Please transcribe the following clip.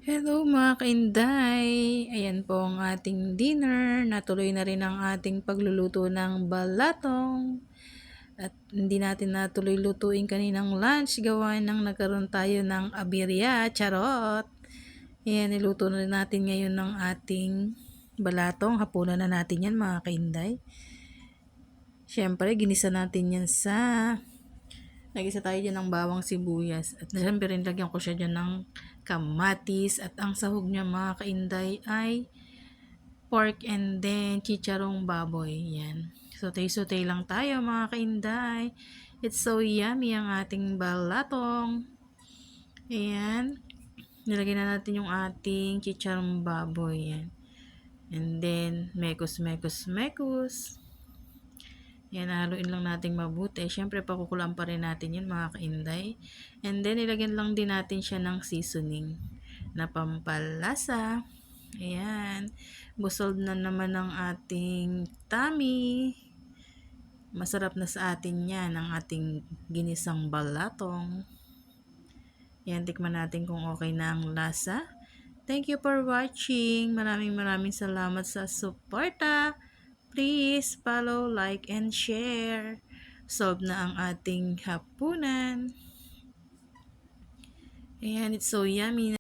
Hello mga kainday! Ayan po ang ating dinner. Natuloy na rin ang ating pagluluto ng balatong. At hindi natin natuloy lutuin kaninang lunch. Gawa ng nagkaroon tayo ng abirya. Charot! Ayan, niluto na rin natin ngayon ng ating balatong. Hapunan na natin yan mga kainday. Siyempre, ginisa natin yan sa... Nagisa tayo dyan ng bawang sibuyas. At siyempre rin lagyan ko siya dyan ng kamatis. At ang sahog niya mga kainday ay pork and then chicharong baboy. Yan. Sotay-sotay lang tayo mga kainday. It's so yummy ang ating balatong. Ayan. Nilagay na natin yung ating chicharong baboy. Yan. And then, mekos. Yan, haluin lang natin mabuti. Siyempre, pakukulaan pa rin natin yun mga kainday. And then, ilagyan lang din natin siya ng seasoning na pampalasa. Ayan. Busog na naman ang ating tummy. Masarap na sa atin yan, ang ating ginisang balatong. Yan, tikman natin kung okay na ang lasa. Thank you for watching. Maraming salamat sa suporta. Please follow, like, and share. Solve na ang ating hapunan. Ayan, it's so yummy.